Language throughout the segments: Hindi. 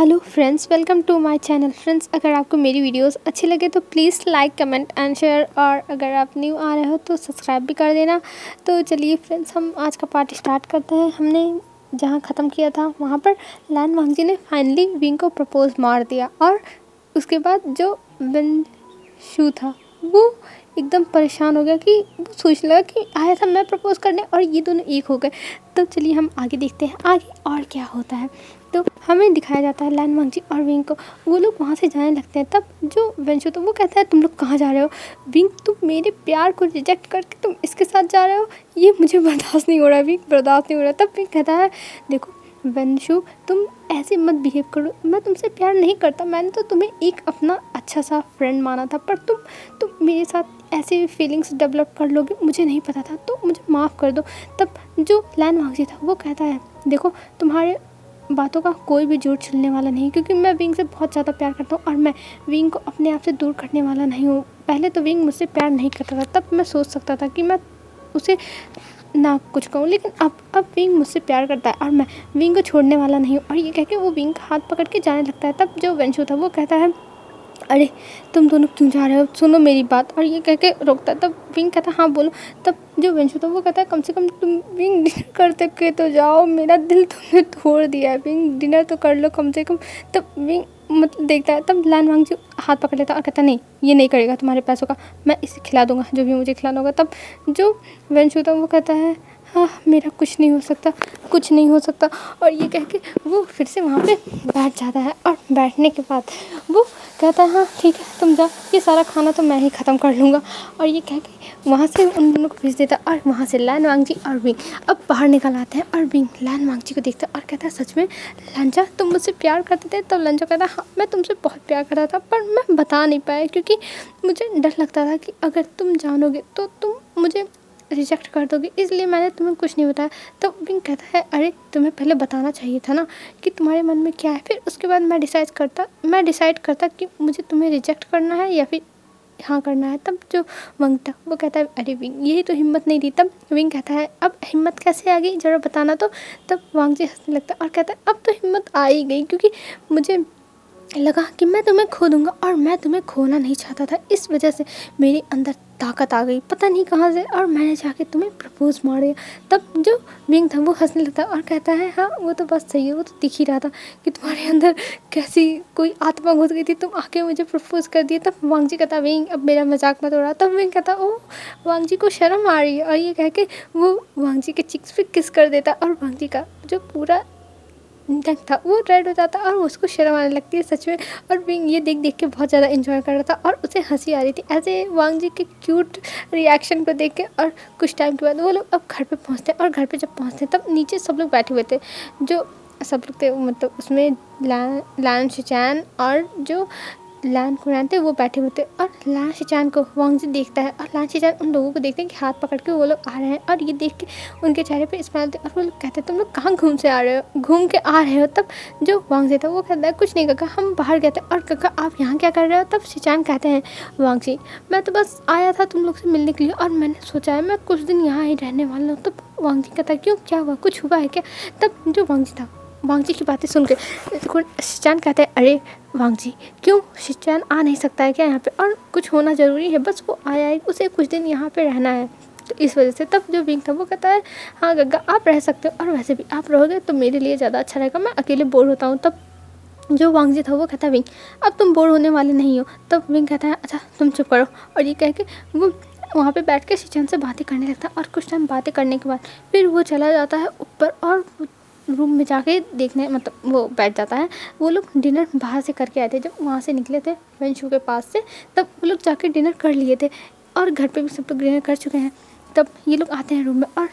Hello friends, welcome to my channel. Friends, अगर आपको मेरी वीडियोस अच्छी लगे तो please like, comment and share, और अगर आप न्यू आ रहे हो तो सब्सक्राइब भी कर देना। तो चलिए फ्रेंड्स, हम आज का पार्ट स्टार्ट करते हैं। हमने जहाँ ख़त्म किया था वहाँ पर लान वांगजी ने फाइनली विंग को प्रपोज मार दिया, और उसके बाद जो वेंशु था वो एकदम परेशान हो गया कि वो सोचने लगा कि आया था मैं प्रपोज करने और ये दोनों एक हो गए। तो चलिए हम आगे देखते हैं आगे और क्या होता है। तो हमें दिखाया जाता है लान वांगजी और विंग को, वो लोग वहाँ से जाने लगते हैं। तब जो वेंशु तो वो कहता है तुम लोग कहाँ जा रहे हो? विंग, तुम मेरे प्यार को रिजेक्ट करके तुम इसके साथ जा रहे हो, ये मुझे बर्दाश्त नहीं हो रहा है विंग, बर्दाश्त नहीं हो रहा। तब विंग कहता है देखो वेंशु, तुम ऐसे मत बिहेव करो, मैं तुमसे प्यार नहीं करता, मैंने तो तुम्हें एक अपना अच्छा सा फ्रेंड माना था, पर तुम मेरे साथ ऐसे फीलिंग्स डेवलप कर लोगे, मुझे नहीं पता था, तो मुझे माफ़ कर दो। तब जो लान वांगजी था वो कहता है देखो तुम्हारे बातों का कोई भी झूठ छिलने वाला नहीं, क्योंकि मैं विंग से बहुत ज़्यादा प्यार करता हूँ और मैं विंग को अपने आप से दूर करने वाला नहीं हूँ। पहले तो विंग मुझसे प्यार नहीं करता था, तब मैं सोच सकता था कि मैं उसे ना कुछ कहूँ, लेकिन अब विंग मुझसे प्यार करता है और मैं विंग को छोड़ने वाला नहीं हूँ। और ये कह के वो विंग का हाथ पकड़ के जाने लगता है। तब जो वेंशु था वो कहता है अरे तुम दोनों क्यों जा रहे हो, सुनो मेरी बात, और ये कह के रोकता है। तब विंग कहता है हाँ बोलो। तब जो वेंशु था वो कहता है कम से कम तुम विंग डिनर करते के तो जाओ, मेरा दिल तुमने तोड़ दिया है विंग, डिनर तो कर लो कम से कम। तब विंग मतलब देखता है। तब लान वांगजी हाथ पकड़ लेता और कहता नहीं, ये नहीं करेगा तुम्हारे पैसों का, मैं इसे खिला दूंगा जो भी मुझे खिलाना होगा। तब जो वेंशु था वो कहता है हाँ मेरा कुछ नहीं हो सकता, कुछ नहीं हो सकता, और ये कह के वो फिर से वहाँ पे बैठ जाता है। और बैठने के बाद वो कहता है हाँ ठीक है तुम जाओ, ये सारा खाना तो मैं ही ख़त्म कर लूँगा। और ये कह के वहाँ से उन दोनों को भेज देता है। और वहाँ से लान वांगजी और विंग अब बाहर निकल आते हैं, और विंग लान वांगजी को देखता है और कहता है सच में लंजा तुम मुझसे प्यार करते थे? तो लंजा कहता है हाँ मैं तुमसे बहुत प्यार करता था, पर मैं बता नहीं पाया क्योंकि मुझे डर लगता था कि अगर तुम जानोगे तो तुम मुझे रिजेक्ट कर दोगे, इसलिए मैंने तुम्हें कुछ नहीं बताया। तो विंग कहता है अरे तुम्हें पहले बताना चाहिए था ना कि तुम्हारे मन में क्या है, फिर उसके बाद मैं डिसाइड करता कि मुझे तुम्हें रिजेक्ट करना है या फिर हाँ करना है। तब जो वंग था वो कहता है अरे विंग यही तो हिम्मत नहीं दी। तब विंग कहता है अब हिम्मत कैसे आ गई, ज़रा बताना तो। तब वांगजी हंसने लगता है और कहता है अब तो हिम्मत आ ही गई, क्योंकि मुझे लगा कि मैं तुम्हें खो दूंगा और मैं तुम्हें खोना नहीं चाहता था, इस वजह से मेरे अंदर ताकत आ गई पता नहीं कहाँ से, और मैंने जाके तुम्हें प्रपोज मार दिया। तब जो विंग था वो हंसने लगता है और कहता है हाँ वो तो बात सही है, वो तो दिख ही रहा था कि तुम्हारे अंदर कैसी कोई आत्मा घुस गई थी, तुम आके मुझे प्रपोज कर दिए। तब वांगजी कहता विंग अब मेरा मजाक मत उड़ा। तब विंग कहता ओ वांगजी को शर्म आ रही है, और ये कह के वो वांगजी के चिक्स पे किस कर देता, और वांगजी का जो पूरा डंक था वो रेड हो जाता और उसको शर्म आने लगती है सच में। और विंग ये देख देख के बहुत ज़्यादा इन्जॉय कर रहा था और उसे हंसी आ रही थी ऐसे वांगजी के क्यूट रिएक्शन को देख के। और कुछ टाइम के बाद वो लोग अब घर पे पहुंचते हैं, और घर पे जब पहुंचते हैं तब नीचे सब लोग बैठे हुए थे, जो सब लोग थे मतलब उसमें लान शिचैन और जो लान कुरैन थे वो बैठे हुए थे। और लान शिचैन को वांगजी देखता है, और लान शिचैन उन लोगों को देखते हैं कि हाथ पकड़ के वो लोग आ रहे हैं, और ये देख के उनके चेहरे पे स्माइल थे, और वो लोग कहते हैं तुम लोग कहाँ घूम के आ रहे हो। तब जो वांगजी था वो कहता है कुछ नहीं काका, हम बाहर गए थे। और काका आप यहाँ क्या कर रहे हो? तब शिचैन कहते हैं वांगजी मैं तो बस आया था तुम लोग से मिलने के लिए, और मैंने सोचा है मैं कुछ दिन यहाँ ही रहने वाला हूँ। तब वांगजी कहता है क्यों, क्या हुआ, कुछ हुआ है क्या? तब जो वांगजी था वांगजी की बातें सुन के शिचैन कहते हैं अरे वांगजी क्यों, शिचैन आ नहीं सकता है क्या यहाँ पे? और कुछ होना ज़रूरी है, बस वो आया है, उसे कुछ दिन यहाँ पे रहना है, तो इस वजह से। तब जो विंग था वो कहता है हाँ गग्गा आप रह सकते हो, और वैसे भी आप रहोगे तो मेरे लिए ज़्यादा अच्छा रहेगा, मैं अकेले बोर होता हूँ। तब जो वांगजी था वो कहता है विंग अब तुम बोर होने वाले नहीं हो। तब विंग कहता है अच्छा तुम चुप करो, और ये कह के वो वहाँ पे बैठ के शिचैन से बातें करने लगता है। और कुछ टाइम बातें करने के बाद फिर वो चला जाता है ऊपर, और रूम में जाके देखने मतलब वो बैठ जाता है। वो लोग डिनर बाहर से करके आए थे, जब वहाँ से निकले थे वेंशु के पास से, तब वो लोग जाके डिनर कर लिए थे, और घर पे भी सब लोग डिनर कर चुके हैं। तब ये लोग आते हैं रूम में, और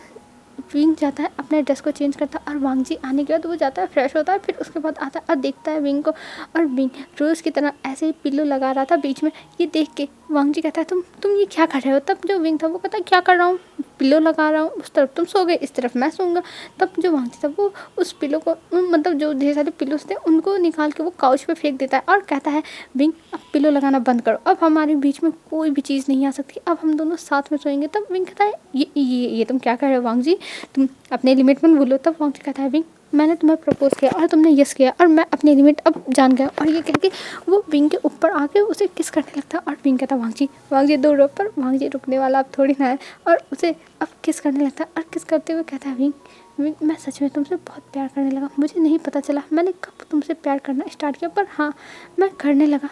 विंग जाता है अपने ड्रेस को चेंज करता है, और वांगजी आने के बाद वो जाता है फ्रेश होता है, फिर उसके बाद आता है और देखता है विंग को, और विंग रोज़ की तरह ऐसे ही पिल्लो लगा रहा था बीच में। ये देख के वांगजी कहता है तुम ये क्या कर रहे हो? तब जो विंग था वो कहता है क्या कर रहा हूँ, पिल्लो लगा रहा हूँ, उस तरफ तुम सो गए इस तरफ मैं सोऊंगा। तब जो वांगजी था वो उस पिल्लो को मतलब जो ढेर सारे पिल्लोस थे उनको निकाल के वो काउच पे फेंक देता है, और कहता है विंग अब पिल्लो लगाना बंद करो, अब हमारे बीच में कोई भी चीज़ नहीं आ सकती, अब हम दोनों साथ में सोएंगे। तब विंग कहता है ये तुम क्या कर रहे हो वांगजी, तुम अपने लिमिट में भूलो। तब वांगजी कहता है विंग मैंने तुम्हें प्रपोज़ किया और तुमने यस किया और मैं अपनी लिमिट अब जान गया। और ये कह के वो विंग के ऊपर आके उसे किस करने लगता और विंग कहता वांगजी दूर रहो, पर वांगजी रुकने वाला अब थोड़ी ना है और उसे अब किस करने लगता और किस करते हुए कहता है विंग मैं सच में तुमसे बहुत प्यार करने लगा। मुझे नहीं पता चला मैंने कब तुमसे प्यार करना स्टार्ट किया, पर हाँ मैं करने लगा।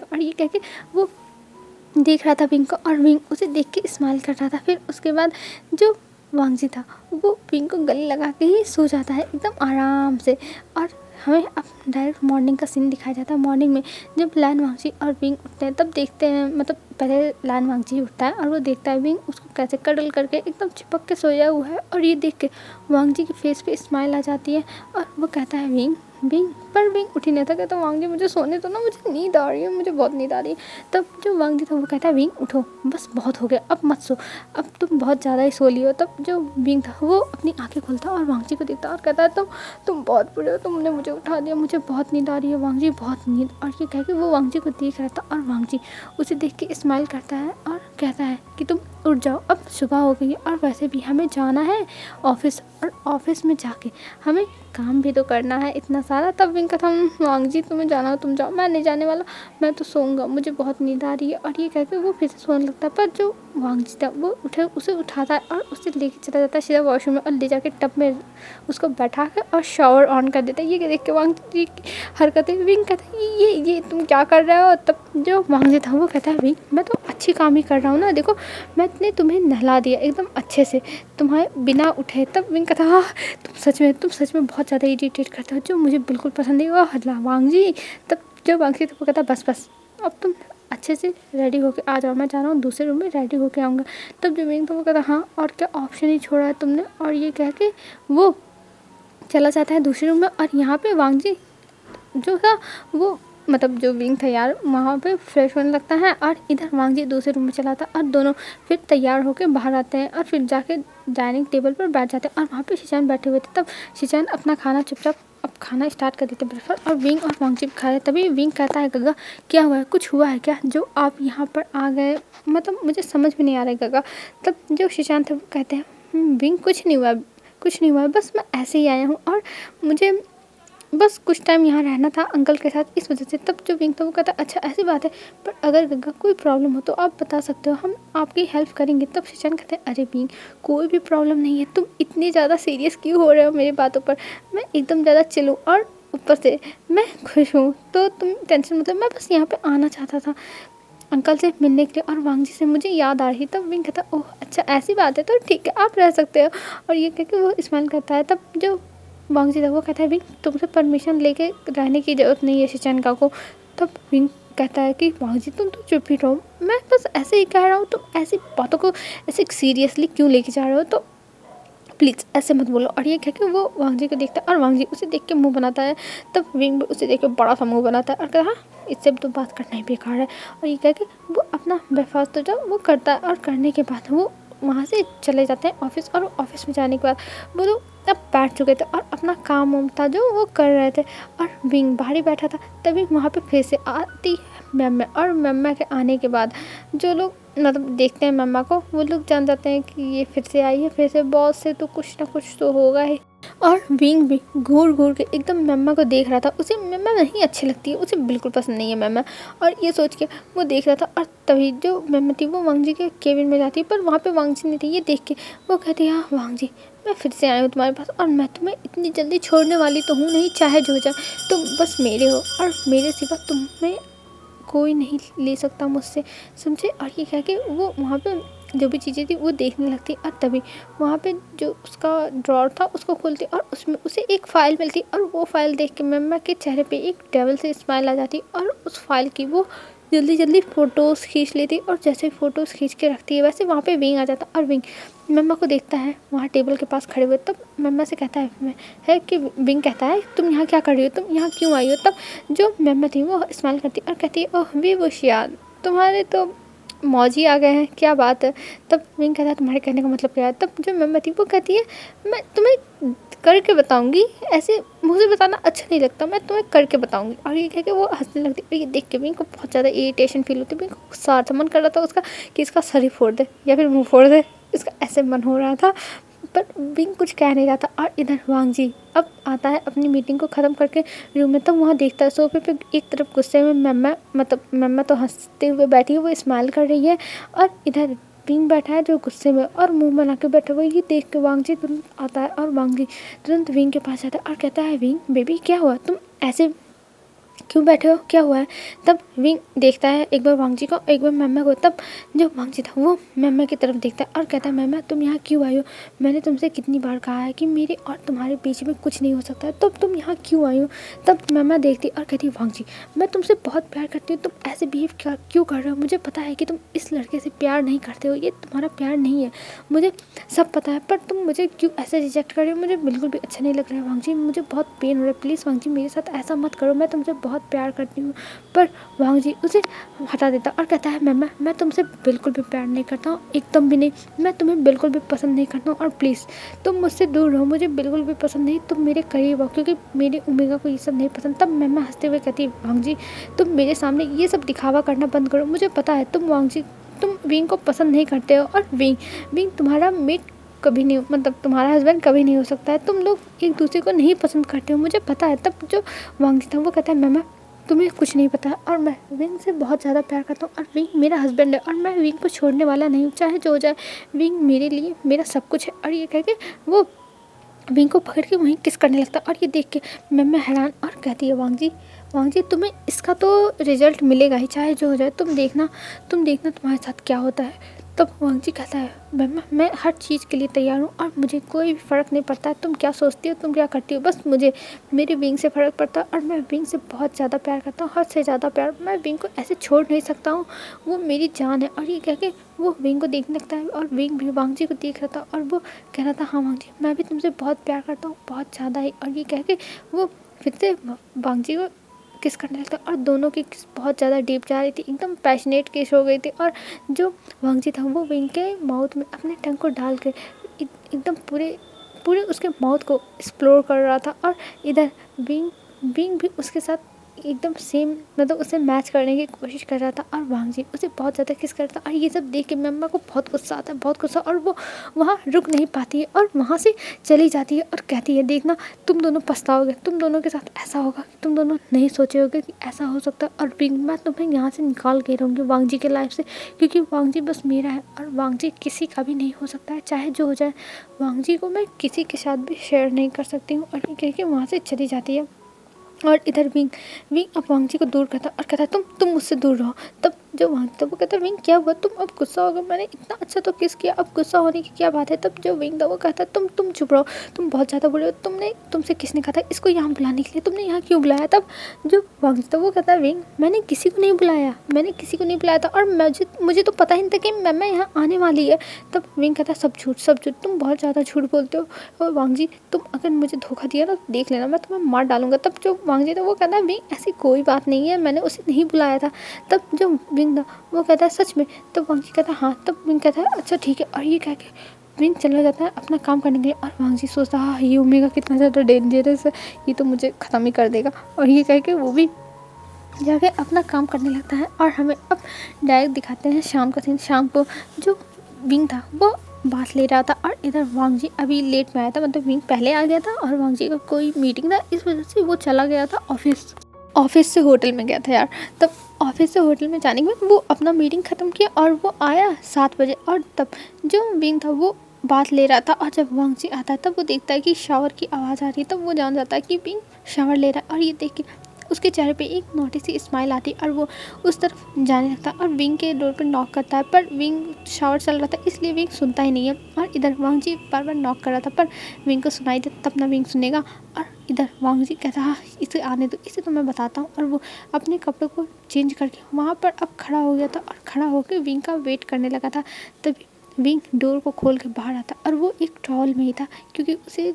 और ये कह के वो देख रहा था विंग को और विंग उसे देख के स्माइल कर रहा था। फिर उसके बाद जो वांगजी था वो विंग को गले लगा के ही सो जाता है एकदम आराम से। और हमें अब डायरेक्ट मॉर्निंग का सीन दिखाया जाता है। मॉर्निंग में जब लान वांगजी और विंग उठते हैं तब देखते हैं, मतलब पहले लान वांगजी उठता है और वो देखता है विंग उसको कैसे कडल करके एकदम चिपक के सोया हुआ है। और ये देख के वांगजी के फेस पे स्माइल आ जाती है और वो कहता है विंग पर विंग उठी नहीं था। कहता वांगजी मुझे सोने दो ना, मुझे नींद आ रही है, मुझे बहुत नींद आ रही है। तब जो वांगजी था वो कहता है विंग उठो, बस बहुत हो गया, अब मत सो, अब तुम बहुत ज़्यादा ही सो लियो। तब जो विंग था वो अपनी आंखें खोलता और वांगजी को देखता और कहता है तुम बहुत बुरे हो, तुमने मुझे उठा दिया, मुझे बहुत नींद आ रही है वांगजी, बहुत नींद। और ये कह के वो वांगजी को देख रहा था और वांगजी उसे देख के स्माइल करता है और कहता है कि तुम उठ जाओ, अब सुबह हो गई है और वैसे भी हमें जाना है ऑफिस, और ऑफिस में जाके हमें काम भी तो करना है इतना सारा। तब विंग कहता वांगजी तुम्हें जाना हो तुम जाओ, मैं नहीं जाने वाला, मैं तो सोऊंगा, मुझे बहुत नींद आ रही है। और ये कहकर वो फिर से सोने लगता है। पर जो वांगजी था वो उसे उठाता है और उसे लेके चला जाता है सीधा वॉशरूम में और ले जाके टब में उसको बैठा कर और शावर ऑन कर देता है। ये देख के वांगजी की हरकतें विंग कहता है ये तुम क्या कर रहे हो। तब जो वांगजी था वो कहता है विंग मैं तो अच्छी काम ही कर रहा हूँ ना, देखो मैंने तुम्हें नहला दिया एकदम अच्छे से तुम्हारे बिना उठे। तब विंग कहता हाँ तुम सच में बहुत ज़्यादा इरिटेट करते हो, जो मुझे बिल्कुल पसंद नहीं हुआ हल्ला वांगजी। तब जो वांगजी था वो कहता बस अब तुम अच्छे से रेडी होके आ जाओ, मैं जा रहा हूँ दूसरे रूम में रेडी होके आऊँगा। तब जो विंग था वो कहता हाँ और क्या ऑप्शन ही छोड़ा है तुमने। और ये कह के वो चला जाता है दूसरे रूम में। और यहाँ पे वांगजी जो था वो मतलब जो विंग था यार वहाँ पे फ्रेश होने लगता है और इधर वांगजी दूसरे रूम में चला था और दोनों फिर तैयार होकर बाहर आते हैं और फिर जाके डाइनिंग टेबल पर बैठ जाते हैं। और वहाँ पे शिचान बैठे हुए थे। तब शिचान अपना खाना चुपचाप अब खाना स्टार्ट कर देते ब्रेकफास्ट और विंग और वांगजी खा रहे। तभी विंग कहता है गगा क्या हुआ है, कुछ हुआ है क्या जो आप यहाँ पर आ गए, मतलब मुझे समझ में नहीं आ रहा है गगा। तब जो शिचान थे वो कहते हैं विंग कुछ नहीं हुआ बस मैं ऐसे ही आया हूँ और मुझे बस कुछ टाइम यहाँ रहना था अंकल के साथ इस वजह से। तब जो विंग था वो कहता अच्छा ऐसी बात है, पर अगर गग्गा कोई प्रॉब्लम हो तो आप बता सकते हो, हम आपकी हेल्प करेंगे। तब शिचान कहते हैं अरे विंग कोई भी प्रॉब्लम नहीं है, तुम इतनी ज़्यादा सीरियस क्यों हो रहे हो मेरी बातों पर, मैं एकदम ज़्यादा चिल हूँ और ऊपर से मैं खुश हूँ, तो तुम टेंशन मतलब मैं बस यहाँ पर आना चाहता था अंकल से मिलने के लिए और वांगजी से मुझे याद आ रही। तब विंग कहता ओह अच्छा ऐसी बात है तो ठीक है आप रह सकते हो। और ये कह के वो स्माइल करता है। तब जो वांगजी था वो कहता है विंग तुमसे परमिशन लेके रहने की ज़रूरत नहीं है शिचानका को। तब विंग कहता है कि वांगजी तुम तो चुप ही रहो, मैं बस ऐसे ही कह रहा हूँ, तुम ऐसी बातों को ऐसे सीरियसली क्यों लेके जा रहे हो, तो प्लीज़ ऐसे मत बोलो। और ये कह के वो वांगजी को देखता है और वांगजी उसे देख के मुँह बनाता है। तब विंग भी उसे देख के बड़ा सा मुँह बनाता है और कहता हाँ इससे तो बात करना ही बेकार है। और ये कह के वो अपना ब्रेकफास्ट तो जो वो करता है और करने के बाद वो वहाँ से चले जाते हैं ऑफिस। और ऑफिस में जाने के बाद वो लोग अब बैठ चुके थे और अपना काम वाम था जो वो कर रहे थे और विंग बाहर ही बैठा था। तभी वहाँ पे फिर से आती है मम्मा और मम्मा के आने के बाद जो लोग मतलब देखते हैं मम्मा को वो लोग जान जाते हैं कि ये फिर से आई है, फिर से बॉस से तो कुछ ना कुछ तो होगा ही। और विंग भी घूर के एकदम मम्मा को देख रहा था, उसे मम्मा नहीं अच्छी लगती है, उसे बिल्कुल पसंद नहीं है मम्मा। और ये सोच के वो देख रहा था और तभी जो मम्मा थी वो वांगजी के केबिन में जाती है, पर वहाँ पे वांगजी नहीं थी। ये देख के वो कहती है हाँ वांगजी मैं फिर से आई हूँ तुम्हारे पास और मैं तुम्हें इतनी जल्दी छोड़ने वाली तो हूँ नहीं, चाहे जो हो जाए तुम बस मेरे हो और मेरे सिवा तुम्हें कोई नहीं ले सकता मुझसे, समझे। और ये कह के वो वहाँ पे जो भी चीज़ें थी वो देखने लगती और तभी वहाँ पे जो उसका ड्रॉर था उसको खोलती और उसमें उसे एक फ़ाइल मिलती और वो फ़ाइल देख के मम्मा के चेहरे पे एक डेविल से स्माइल आ जाती और उस फाइल की वो जल्दी फ़ोटोज़ खींच लेती और जैसे फ़ोटोज़ खींच के रखती है वैसे वहाँ पे विंग आ जाता और विंग मम्मा को देखता है वहाँ टेबल के पास खड़े हुए। तब मम्मा से कहता है कि विंग कहता है तुम यहाँ क्या कर रही हो, तुम यहाँ क्यों आई हो। तब जो मम्मा थी वो स्माइल करती और कहती है ओह वी वुश यार तुम्हारे तो मौजी आ गए हैं, क्या बात है। तब विंग कहता है तुम्हारे कहने का मतलब क्या है। तब जो मम्मा थी वो कहती है मैं तुम्हें करके बताऊंगी, ऐसे मुझे बताना अच्छा नहीं लगता, मैं तुम्हें करके बताऊंगी। और ये कह के वो हंसने लगती है। ये देख के विंग को बहुत ज़्यादा इरिटेशन फील होती है। विंग को गुस्सा मन कर रहा था उसका कि इसका सर ही फोड़ दे या फिर मुँह फोड़ दे, इसका ऐसे मन हो रहा था। पर विंग कुछ कह नहीं रहा था। और इधर वांग जी अब आता है अपनी मीटिंग को ख़त्म करके रूम में, तब वहाँ देखता है सोफे पे एक तरफ गुस्से में मम्मा तो हंसते हुए बैठी है, वो स्माइल कर रही है, और इधर विंग बैठा है जो गुस्से में और मुंह बना के बैठा हुआ है। ये देख के वांग जी तुरंत आता है और वांग जी तुरंत विंग के पास जाता है और कहता है, विंग बेबी क्या हुआ, तुम ऐसे क्यों बैठे हो, क्या हुआ है। तब विंग देखता है एक बार वांग जी को, एक बार मम्मा को। तब जो वांग जी था वो मम्मा की तरफ देखता है और कहता है, मम्मा तुम यहाँ क्यों आई हो, मैंने तुमसे कितनी बार कहा है कि मेरे और तुम्हारे बीच में कुछ नहीं हो सकता है, तब तुम यहाँ क्यों आई हो। तब मम्मा देखती और कहती, वांग जी मैं तुमसे बहुत प्यार करती हूँ, तुम ऐसे बिहेव क्यों कर रहे हो, मुझे पता है कि तुम इस लड़के से प्यार नहीं करते हो, ये तुम्हारा प्यार नहीं है, मुझे सब पता है, पर तुम मुझे क्यों ऐसे रिजेक्ट कर रहे हो, मुझे बिल्कुल भी अच्छा नहीं लग रहा है वांग जी, मुझे बहुत पेन हो रहा है, प्लीज़ वांग जी मेरे साथ ऐसा मत करो, मैं तुमसे बहुत प्यार करती हूँ। पर वांग जी उसे हटा देता और कहता है, मम्मा मैं तुमसे बिल्कुल भी प्यार नहीं करता हूँ, एकदम भी नहीं, मैं तुम्हें बिल्कुल भी पसंद नहीं करता हूँ, और प्लीज़ तुम मुझसे दूर रहो, मुझे बिल्कुल भी पसंद नहीं, तुम मेरे करीब हो, क्योंकि मेरे ओमेगा को ये सब नहीं पसंद। तब मम्मा हंसते हुए कहती है, वांग जी तुम मेरे सामने ये सब दिखावा करना बंद करो, मुझे पता है तुम वांग जी तुम विंग को पसंद नहीं करते हो, और विंग तुम्हारा मेट कभी नहीं, मतलब तुम्हारा हस्बैंड कभी नहीं हो सकता है, तुम लोग एक दूसरे को नहीं पसंद करते हो, मुझे पता है। तब जो वांग जी था वो कहता है, मम्मा तुम्हें कुछ नहीं पता, और मैं विंग से बहुत ज़्यादा प्यार करता हूँ, और विंग मेरा हस्बैंड है, और मैं विंग को छोड़ने वाला नहीं हूँ, चाहे जो हो जाए, विंग मेरे लिए मेरा सब कुछ है। और ये कह के वो विंग को पकड़ के वहीं किस करने लगता। और ये देख के मैं हैरान, और कहती है, वांग जी तुम्हें इसका तो रिजल्ट मिलेगा ही, चाहे जो हो जाए, तुम देखना तुम्हारे साथ क्या होता है। तब वांग जी कहता है, मम्मा मैं हर चीज़ के लिए तैयार हूँ, और मुझे कोई भी फ़र्क नहीं पड़ता है तुम क्या सोचती हो, तुम क्या करती हो, बस मुझे मेरे विंग से फ़र्क पड़ता है, और मैं विंग से बहुत ज़्यादा प्यार करता हूँ, हद से ज़्यादा प्यार, मैं विंग को ऐसे छोड़ नहीं सकता हूँ, वो मेरी जान है। और ये कह के वो विंग को देखने लगता है, और विंग भी वांग जी को देख रहा था, और वो कह रहा था, हाँ वांग जी मैं भी तुमसे बहुत प्यार करता हूँ, बहुत ज़्यादा ही। और ये कह के वो फिर से वांग जी को किस करने लगता, और दोनों की किस बहुत ज़्यादा डीप जा रही थी, एकदम पैशनेट किस हो गई थी। और जो वांग जी था वो विंग के माउथ में अपने टंग को डाल के एकदम पूरे पूरे उसके माउथ को एक्सप्लोर कर रहा था, और इधर विंग विंग भी उसके साथ एकदम सेम, मतलब उसे मैच करने की कोशिश कर रहा था, और वांग जी उसे बहुत ज़्यादा किस कर रहा था। और ये सब देख के मम्मा को बहुत गुस्सा आता है, बहुत गुस्सा, और वो वहाँ रुक नहीं पाती है, और वहाँ से चली जाती है, और कहती है, देखना तुम दोनों पछताओगे, तुम दोनों के साथ ऐसा होगा, तुम दोनों नहीं सोचे होगे कि ऐसा हो सकता है, और विंग मैं तुम्हें यहाँ से निकाल के रहूँगी वांग जी के लाइफ से, क्योंकि वांग जी बस मेरा है, और वांग जी किसी का भी नहीं हो सकता है, चाहे जो हो जाए, वांग जी को मैं किसी के साथ भी शेयर नहीं कर सकती हूँ। और ये कह के वहाँ से चली जाती है। और इधर विंग विंग अब वांग जी को दूर करता और कहता है, तुम मुझसे दूर रहो। तब जो वांग था वो कहता है, विंग क्या हुआ, तुम अब गुस्सा हो गए, मैंने इतना अच्छा तो किस किया, अब गुस्सा होने की क्या बात है। तब जो विंग था वो कहता है, तुम चुप रहो, तुम बहुत ज़्यादा बुरे हो, तुमसे किसने कहा था इसको यहाँ बुलाने के लिए, तुमने यहाँ क्यों बुलाया। तब जो वांग था वो कहता है, विंग मैंने किसी को नहीं बुलाया था, और मुझे तो पता ही नहीं था कि मैं यहाँ आने वाली है। तब विंग कहता है, सब झूठ, तुम बहुत ज़्यादा झूठ बोलते हो, और वांग जी तुम अगर मुझे धोखा दिया ना देख लेना, मैं तुम्हें मार डालूंगा। तब जो वांग जी था वो कहता है, विंग ऐसी कोई बात नहीं है, मैंने उसे नहीं बुलाया था। तब जो विंग था वो कहता है, सच में। तब वांग जी कहता है, हाँ। तब विंग कहता है, अच्छा ठीक है। और ये कह के विंग चला जाता है अपना काम करने के लिए, और वांग जी सोचता है, हाँ ये ओमेगा कितना ज़्यादा डेंजरस है, ये तो मुझे ख़त्म ही कर देगा। और ये कह के वो भी जाके अपना काम करने लगता है। और हमें अब डायरेक्ट दिखाते हैं शाम का सीन। शाम को जो विंग था वो बात ले रहा था, और इधर वांग जी अभी लेट में आया था, मतलब विंग पहले आ गया था, और वांग जी का कोई मीटिंग था, इस वजह से वो चला गया था ऑफिस से होटल में गया था यार। तब ऑफिस से होटल में जाने के बाद वो अपना मीटिंग ख़त्म किया, और वो आया 7 बजे। और तब जो विंग था वो बात ले रहा था, और जब वांग जी आता है तब वो देखता है कि शावर की आवाज़ आ रही है। तब वो जान जाता है कि विंग शावर ले रहा है, और ये देख के उसके चेहरे पे एक नोटी सी स्माइल आती है, और वो उस तरफ जाने लगता है, और विंग के डोर पर नॉक करता है, पर विंग शावर चल रहा था इसलिए विंग सुनता ही नहीं है। और इधर वांग जी बार बार नॉक कर रहा था, पर विंग को सुनाई दे तब ना विंग सुनेगा। और इधर वांग जी कहता है, हाँ इसे आने दो, इसे तो मैं बताता हूँ। और वो अपने कपड़ों को चेंज करके वहाँ पर अब खड़ा हो गया था, और खड़ा होकर विंग का वेट करने लगा था। तभी विंग डोर को खोल के बाहर आता, और वो एक ट्रॉल में ही था, क्योंकि उसे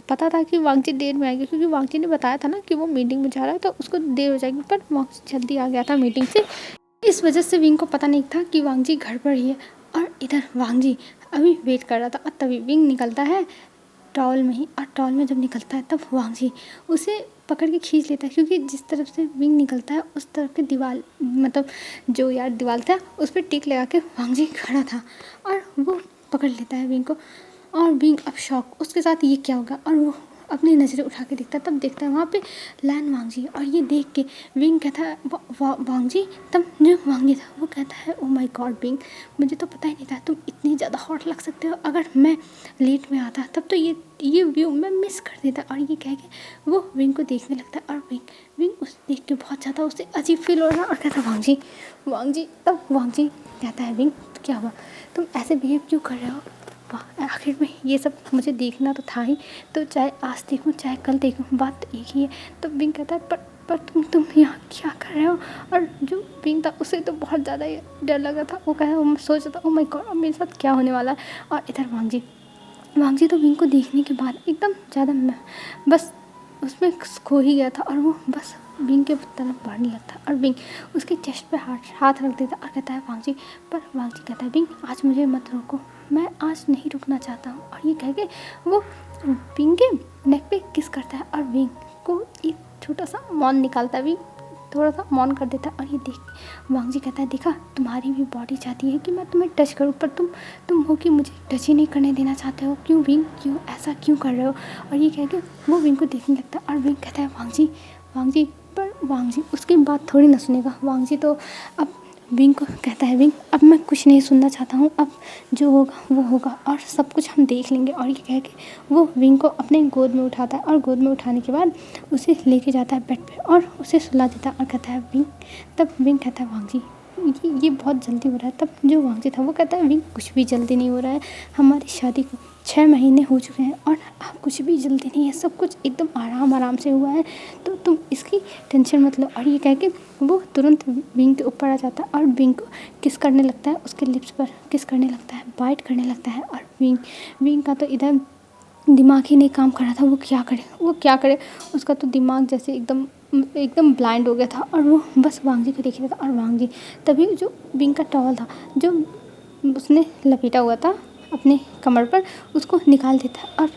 पता था कि वांग जी देर में आएगी, क्योंकि वांग जी ने बताया था ना कि वो मीटिंग में जा रहा है तो उसको देर हो जाएगी, पर वांग जी जल्दी आ गया था मीटिंग से। इस वजह से विंग को पता नहीं था कि वांग जी घर पर ही है। और इधर वांग जी अभी वेट कर रहा था, और तभी विंग निकलता है टॉल में ही। और टॉल में जब निकलता है तब वांग जी उसे पकड़ के खींच लेता है, क्योंकि जिस तरफ से विंग निकलता है उस तरफ की दीवार, मतलब जो यार दीवार था उस पर टिक लगा के वांग जी खड़ा था, और वो पकड़ लेता है विंग को। और विंग अब शॉक, उसके साथ ये क्या होगा, और वो अपनी नज़रें उठा के देखता है, तब देखता है वहाँ पे लैन वांगजी, और ये देख के विंग कहता है वांगजी, तब जो वांगजी था वो कहता है ओ माय गॉड विंग, मुझे तो पता ही नहीं था तुम इतनी ज़्यादा हॉट लग सकते हो, अगर मैं लेट में आता तब तो ये व्यू मैं मिस कर देता। और ये कह के वो विंग को देखने लगता है, और विंग उसे देख के बहुत ज़्यादा उसे अजीब फील हो रहा है, और कहता है वांगजी, तब वांगजी कहता है विंग क्या हुआ, तुम ऐसे बिहेव क्यों कर रहे हो, आखिर में ये सब मुझे देखना तो था ही, तो चाहे आज देखूं चाहे कल देखूं बात तो एक ही है। तो विंग कहता है पर तुम यहाँ क्या कर रहे हो, और जो विंग था उसे तो बहुत ज़्यादा डर लगा था, वो कहा वो सोच रहा था ओ माय गॉड अब मेरे साथ क्या होने वाला है। और इधर वांगजी तो विंग को देखने के बाद एकदम ज़्यादा बस उसमें खो ही गया था, और वो बस विंग के तरफ बढ़ने लगता और विंग उसके चेस्ट पे हाथ रख देता और कहता है वांगजी, पर वांगजी कहता है विंग आज मुझे मत रोको, मैं आज नहीं रुकना चाहता हूँ। और ये कह के वो विंग के नेक पे किस करता है, और विंग को एक छोटा सा मौन निकालता है, विंग थोड़ा सा मौन कर देता है। और ये देख वांगजी कहता है देखा तुम्हारी भी बॉडी चाहती है कि मैं तुम्हें टच करूं, पर तुम हो कि मुझे टच ही नहीं करने देना चाहते हो, क्यों विंग, क्यों ऐसा क्यों कर रहे हो। और ये कह के वो विंग को देखने लगता है, और विंग कहता है वांगजी, पर वांगजी उसकी बात थोड़ी ना सुनेगा। वांगजी तो अब विंग को कहता है विंग अब मैं कुछ नहीं सुनना चाहता हूँ, अब जो होगा वो होगा और सब कुछ हम देख लेंगे। और ये कह के वो विंग को अपने गोद में उठाता है, और गोद में उठाने के बाद उसे लेके जाता है बेड पे और उसे सुला देता है, और कहता है विंग, तब विंग कहता है वांगजी ये बहुत जल्दी हो रहा है। तब जो वांगजी था वो कहता है विंग कुछ भी जल्दी नहीं हो रहा है, हमारी शादी को 6 महीने हो चुके हैं और अब कुछ भी जल्दी नहीं है, सब कुछ एकदम आराम से हुआ है, तो तुम इसकी टेंशन मत लो। और ये कह के वो तुरंत विंग के ऊपर आ जाता है और विंग को किस करने लगता है, उसके लिप्स पर किस करने लगता है, बाइट करने लगता है। और विंग का तो इधर दिमाग ही नहीं काम कर रहा था, वो क्या करे, उसका तो दिमाग जैसे एकदम ब्लाइंड हो गया था, और वो बस वांगजी को देख रहा था। और वांगजी तभी जो विंग का टॉवल था जो उसने लपेटा हुआ था अपने कमर पर, उसको निकाल देता है और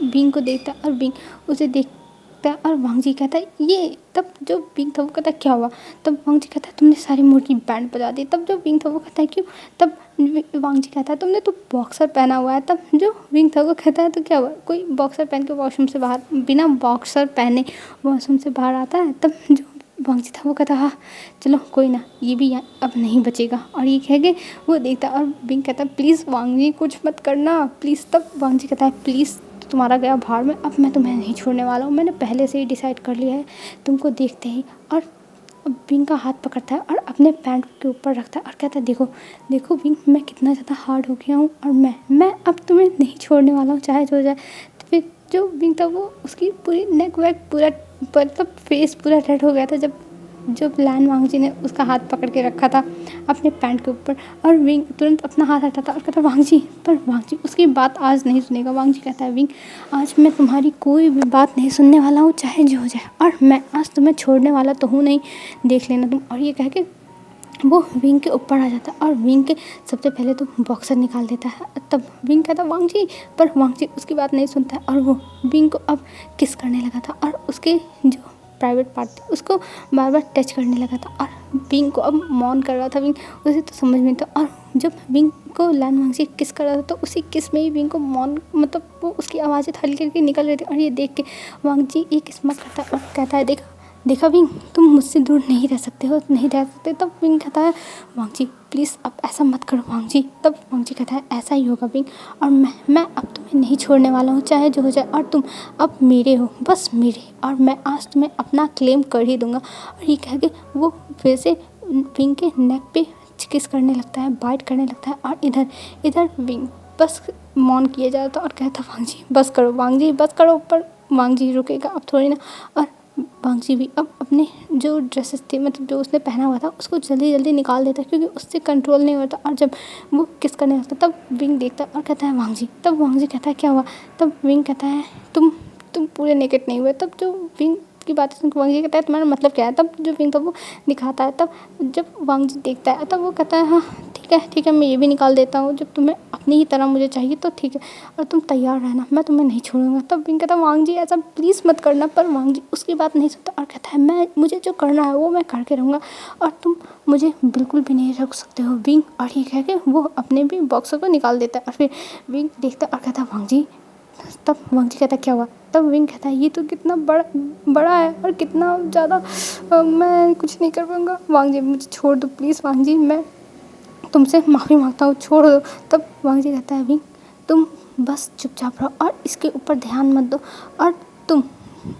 विंग को देखता है, और विंग उसे देखता है, और वांगजी कहता है ये, तब जो विंग था वो कहता है क्या हुआ, तब वांगजी कहता है तुमने सारी मुर्गी बैंड बजा दी। तब जो विंग था वो कहता है क्यों, तब वांगजी कहता है तुमने तो बॉक्सर पहना हुआ है। तब जो विंग था वो कहता है तो क्या हुआ, कोई बॉक्सर पहन के वॉशरूम से बाहर बिना बॉक्सर पहने वॉशरूम से बाहर आता है। तब जो वांगजी था वो कहता हाँ चलो कोई ना, ये भी अब नहीं बचेगा। और ये कह के वो देखता, और विंग कहता है प्लीज़ वांगजी कुछ मत करना प्लीज़। तब वांगजी कहता है प्लीज़ तुम्हारा गया भाड़ में, अब मैं तुम्हें नहीं छोड़ने वाला हूँ, मैंने पहले से ही डिसाइड कर लिया है तुमको देखते ही। और विंग का हाथ पकड़ता है और अपने पैंट के ऊपर रखता है और कहता है देखो विंग मैं कितना ज़्यादा हार्ड हो गया हूँ, और मैं अब तुम्हें नहीं छोड़ने वाला हूँ चाहे जो हो जाए। तो फिर जो विंग था वो उसकी पूरी नेक वेक पूरा मतलब फेस पूरा रेड हो गया था जब लैन वांगजी ने उसका हाथ पकड़ के रखा था अपने पैंट के ऊपर, और विंग तुरंत अपना हाथ हटाता और कहता वांगजी उसकी बात आज नहीं सुनेगा। वांगजी कहता है विंग आज मैं तुम्हारी कोई भी बात नहीं सुनने वाला हूँ चाहे जो हो जाए, और मैं आज तुम्हें छोड़ने वाला तो हूँ नहीं, देख लेना तुम। और ये कह के वो विंग के ऊपर आ जाता है और विंग के सबसे पहले तो बॉक्सर निकाल देता है। तब विंग कहता है वांगजी, पर वांगजी उसकी बात नहीं सुनता है, और वो विंग को अब किस करने लगा था और उसके जो प्राइवेट पार्ट थी उसको बार बार टच करने लगा था, और विंग को अब मौन कर रहा था। विंग उसे तो समझ में नहीं था, और जब विंग को लैन वांगजी किस कर रहा था तो उसी किस में ही विंग को मौन मतलब वो उसकी आवाज़ें हल्की हल्की निकल रही थी। और ये देख के वांगजी एक स्मक करता है और कहता है देखा विंग तुम मुझसे दूर नहीं रह सकते। तब विंग कहता है वांगजी प्लीज़ अब ऐसा मत करो वांगजी। तब वांगजी कहता है ऐसा ही होगा विंग, और मैं अब तुम्हें नहीं छोड़ने वाला हूँ चाहे जो हो जाए, और तुम अब मेरे हो, बस मेरे, और मैं आज तुम्हें अपना क्लेम कर ही दूंगा। और ये कह के वो फिर से विंग के नेक पे किस करने लगता है, बाइट करने लगता है, और इधर विंग बस मौन किया जा रहा था और कहता वांगजी बस करो। पर वांगजी रुकेगा अब थोड़ी ना, और वांगजी भी अब अपने जो ड्रेसेस थे मतलब जो उसने पहना हुआ था उसको जल्दी निकाल देता क्योंकि उससे कंट्रोल नहीं होता। और जब वो किस करने लगता तब विंग देखता और कहता है वांगजी। तब वांगजी कहता है क्या हुआ। तब विंग कहता है तुम पूरे नेकेड नहीं हुए। तब जो विंग की बातें सुनकर वांगजी कहता है तुम्हारा मतलब क्या है। तब जो विंग था वो दिखाता है। तब जब वांगजी देखता है तब वो कहता है हाँ ठीक ठीक है, मैं ये भी निकाल देता हूँ, जब तुम्हें अपनी ही तरह मुझे चाहिए तो ठीक है, और तुम तैयार रहना, मैं तुम्हें नहीं छोड़ूंगा। तब विंग कहता वांग जी ऐसा प्लीज़ मत करना, पर वांग जी उसकी बात नहीं सुनता और कहता है मुझे जो करना है वो मैं करके रहूँगा, और तुम मुझे बिल्कुल भी नहीं रोक सकते हो विंग। और ये कह के वो अपने भी बॉक्सर को निकाल देता है, और फिर विंग देखता है और कहता है वांग जी। तब वांग जी कहता क्या हुआ? तब विंग कहता है ये तो कितना बड़ा है और कितना ज़्यादा, मैं कुछ नहीं कर पाऊँगा, वांग जी मुझे छोड़ दो प्लीज़, वांग जी मैं तुमसे माफ़ी मांगता हूँ, छोड़ दो। तब वांग जी कहता है विंग तुम बस चुपचाप रहो और इसके ऊपर ध्यान मत दो, और तुम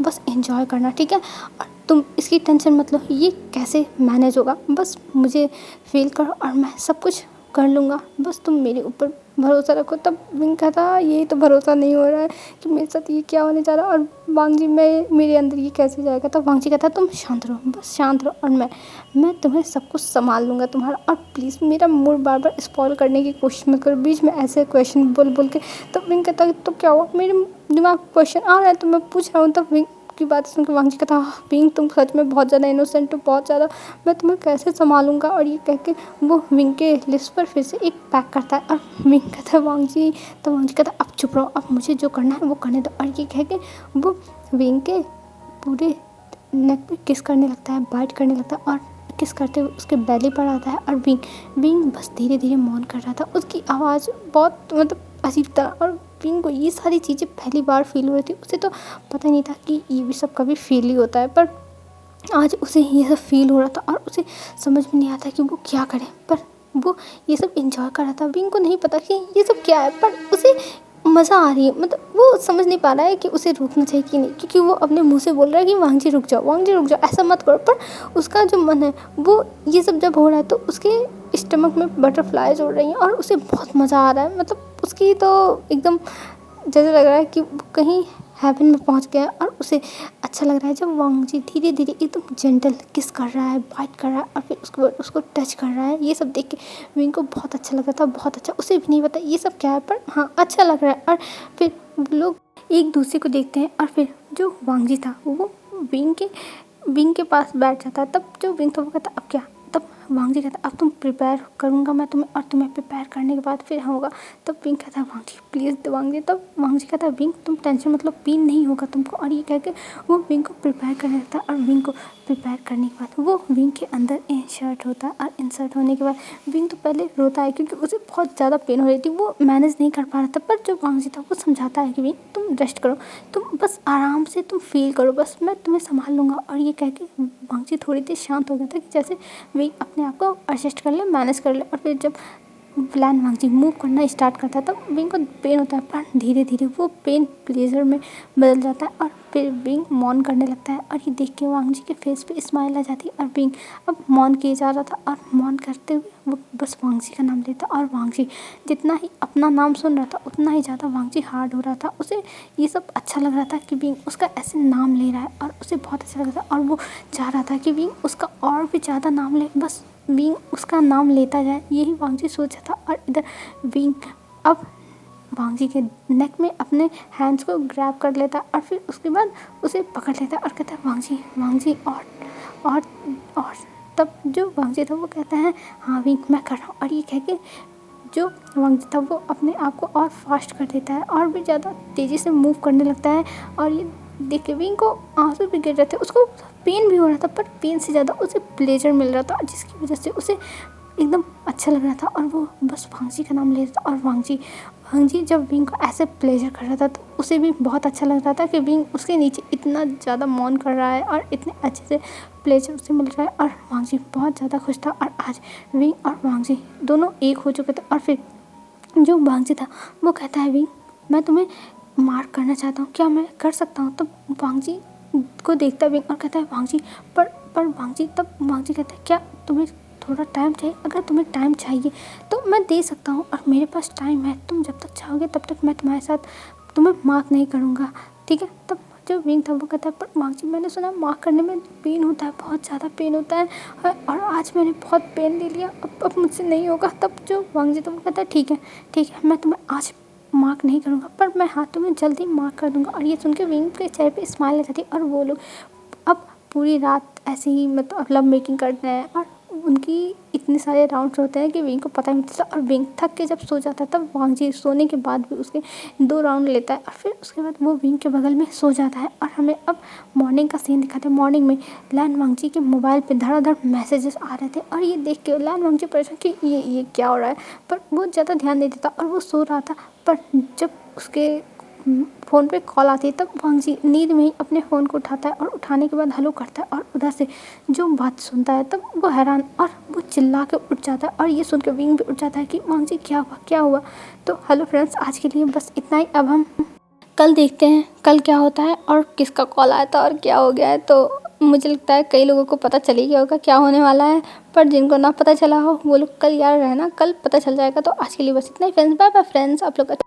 बस एंजॉय करना, ठीक है, और तुम इसकी टेंशन मत लो, ये कैसे मैनेज होगा, बस मुझे फील करो और मैं सब कुछ कर लूँगा, बस तुम मेरे ऊपर भरोसा रखो। तब विंग कहता ये तो भरोसा नहीं हो रहा है कि मेरे साथ ये क्या होने जा रहा है, और वांग जी मेरे अंदर ये कैसे जाएगा। तब वांग जी कहता तुम शांत रहो, बस शांत रहो, और मैं तुम्हें सब कुछ संभाल लूँगा तुम्हारा, और प्लीज़ मेरा मूड बार बार स्पॉइल करने की कोशिश मत करो बीच में ऐसे क्वेश्चन बोल के। तब विंग कहता तो क्या हुआ, मेरे दिमाग क्वेश्चन आ रहा है तो मैं पूछ रहा हूँ। तब विंग की बात सुन के वांग जी कहता विंग तुम सच में बहुत ज़्यादा इनोसेंट हो, बहुत ज़्यादा, मैं तुम्हें कैसे संभालूंगा। और ये कह के वो विंग के लिस्ट पर फिर से एक पैक करता है, और विंग कहता है वांग जी, तो वांग जी कहता अब चुप रहो, अब मुझे जो करना है वो करने दो। और ये कह के वो विंग के पूरे नेक पे किस करने लगता है, बाइट करने लगता है, और किस करते हुए उसके बेली पर आता है। और विंग बस धीरे धीरे मौन कर रहा था, उसकी आवाज़ बहुत मतलब अजीब तरह, और विंग को ये सारी चीज़ें पहली बार फील हो रही थी, उसे तो पता नहीं था कि ये भी सब कभी फील ही होता है, पर आज उसे ये सब फील हो रहा था और उसे समझ में नहीं आता कि वो क्या करे, पर वो ये सब एंजॉय कर रहा था। विंग को नहीं पता कि ये सब क्या है, पर उसे मज़ा आ रही है, मतलब वो समझ नहीं पा रहा है कि उसे रुकना चाहिए कि नहीं, क्योंकि वो अपने मुंह से बोल रहा है कि वांग जी रुक जाओ, वांग जी रुक जाओ, ऐसा मत करो, पर उसका जो मन है वो ये सब जब हो रहा है तो उसके स्टमक में बटरफ्लाइज उड़ रही हैं और उसे बहुत मज़ा आ रहा है, मतलब उसकी तो एकदम जैसे लग रहा है कि वो कहीं हेवन में पहुंच गया, और उसे अच्छा लग रहा है जब वांग जी धीरे धीरे एकदम जेंटल किस कर रहा है, बाइट कर रहा है, और फिर उसको टच कर रहा है। ये सब देख के विंग को बहुत अच्छा लग रहा था, बहुत अच्छा, उसे भी नहीं पता ये सब क्या है, पर हाँ अच्छा लग रहा है। और फिर लोग एक दूसरे को देखते हैं, और फिर जो वांग जी था वो विंग के पास बैठ जाता है। तब जो विंग था वो कहता अब क्या, तब वांग जी कहता अब तुम प्रिपेयर करूँगा मैं तुम्हें, और तुम्हें प्रिपेयर करने के बाद फिर होगा। तब विंग कहता है वांग जी प्लीज़ वांग जी। तब वांग जी कहता है विंग तुम टेंशन मतलब पेन नहीं होगा तुमको, और ये कह के वो विंग को प्रिपेयर करने लगता है। और विंग को प्रिपेयर करने के बाद वो विंग के अंदर इंसर्ट होता है, और इंसर्ट होने के बाद विंग तो पहले रोता है क्योंकि उसे बहुत ज़्यादा पेन हो रही थी, वो मैनेज नहीं कर पा रहा था। पर जो वांग जी था वो समझाता है कि विंग तुम रेस्ट करो, तुम बस आराम से तुम फील करो, बस मैं तुम्हें संभाल लूँगा। और ये कह के वांग जी थोड़ी देर शांत हो गया था कि जैसे विंग अपने आप को एडजस्ट कर ले, मैनेज कर ले। और फिर जब प्लान वांग जी मूव करना स्टार्ट करता है तब विंग को पेन होता है, पर धीरे धीरे वो पेन प्लेजर में बदल जाता है, और फिर विंग मौन करने लगता है। और ये देख के वांग जी के फेस पे स्माइल आ जाती है, और विंग अब मौन किए जा रहा था, और मौन करते हुए वो बस वांग जी का नाम लेता। और वांग जी जितना ही अपना नाम सुन रहा था उतना ही ज़्यादा वांग जी हार्ड हो रहा था, उसे ये सब अच्छा लग रहा था कि विंग उसका ऐसे नाम ले रहा है, और उसे बहुत अच्छा लग रहा था, और वो चाह रहा था कि विंग उसका और भी ज़्यादा नाम ले, बस विंग उसका नाम लेता जाए, यही वांग जी सोचा था। और इधर विंग अब वांग जी के नेक में अपने हैंड्स को ग्रैब कर लेता, और फिर उसके बाद उसे पकड़ लेता और कहता है वांग जी और तब जो वांग जी था वो कहता है हाँ विंग मैं कर रहा हूँ। और ये कह के जो वांग जी था वो अपने आप को और फास्ट कर देता है, और भी ज़्यादा तेज़ी से मूव करने लगता है। और ये देख के विंग को आंसू भी गिर रहे थे, उसको पेन भी हो रहा था, पर पेन से ज़्यादा उसे प्लेजर मिल रहा था, जिसकी वजह से उसे एकदम अच्छा लग रहा था, और वो बस वांग जी का नाम ले रहा था। और वांग जी जब विंग को ऐसे प्लेजर कर रहा था तो उसे भी बहुत अच्छा लग रहा था कि विंग उसके नीचे इतना ज़्यादा मौन कर रहा है, और इतने अच्छे से प्लेजर उसे मिल रहा है, और वांग जी बहुत ज़्यादा खुश था। और आज विंग और वांग जी दोनों एक हो चुके थे। और फिर जो वांग जी था वो कहता है विंग मैं तुम्हें मार्क करना चाहता हूँ, क्या मैं कर सकता हूँ? तो वांग जी को देखता है विंग और कहता है वांग जी पर वांग जी। तब वांग जी कहता है क्या तुम्हें थोड़ा टाइम चाहिए? अगर तुम्हें टाइम चाहिए तो मैं दे सकता हूँ, और मेरे पास टाइम है, तुम जब तक चाहोगे तब तक मैं तुम्हारे साथ तुम्हें मार्क नहीं करूँगा, ठीक है? तब जो विंग था वो कहता है पर वांग जी मैंने सुना मार्क करने में पेन होता है, बहुत ज़्यादा पेन होता है, और आज मैंने बहुत पेन ले लिया, अब मुझसे नहीं होगा। तब जो वांग जी था वो कहता है ठीक है मैं तुम्हें आज मार्क नहीं करूँगा, पर मैं हाँ तुम्हें जल्दी मार्क कर दूँगा। और ये सुन के विंग के चेहरे पे स्माइल आ जाती है, और वो लोग अब पूरी रात ऐसे ही मतलब लव मेकिंग करते हैं, और उनकी इतने सारे राउंड्स होते हैं कि विंग को पता ही नहीं चलता, और विंग थक के जब सो जाता है तब वांग जी सोने के बाद भी उसके 2 राउंड लेता है और फिर उसके बाद वो विंग के बगल में सो जाता है। और हमें अब मॉर्निंग का सीन दिखाते हैं। मॉर्निंग में लैन वांगजी के मोबाइल पे धड़ाधड़ मैसेजेस आ रहे थे और ये देख के लैन वांगजी परेशान कि ये क्या हो रहा है, पर वो ज़्यादा ध्यान नहीं देता और वो सो रहा था। पर जब उसके फ़ोन पे कॉल आती है तब वांगजी नींद में ही अपने फ़ोन को उठाता है और उठाने के बाद हेलो करता है, और उधर से जो बात सुनता है तब वो हैरान और वो चिल्ला के उठ जाता है, और ये सुन के विंग भी उठ जाता है कि वांगजी क्या हुआ क्या हुआ। तो हेलो फ्रेंड्स, आज के लिए बस इतना ही। अब हम कल देखते हैं कल क्या होता है और किसका कॉल आया था और क्या हो गया है। तो मुझे लगता है कई लोगों को पता चल ही गया होगा क्या होने वाला है, पर जिनको ना पता चला हो वो लोग कल याद रहना, कल पता चल जाएगा। तो आज के लिए बस इतना ही फ्रेंड्स, बाय बाय फ्रेंड्स। आप लोग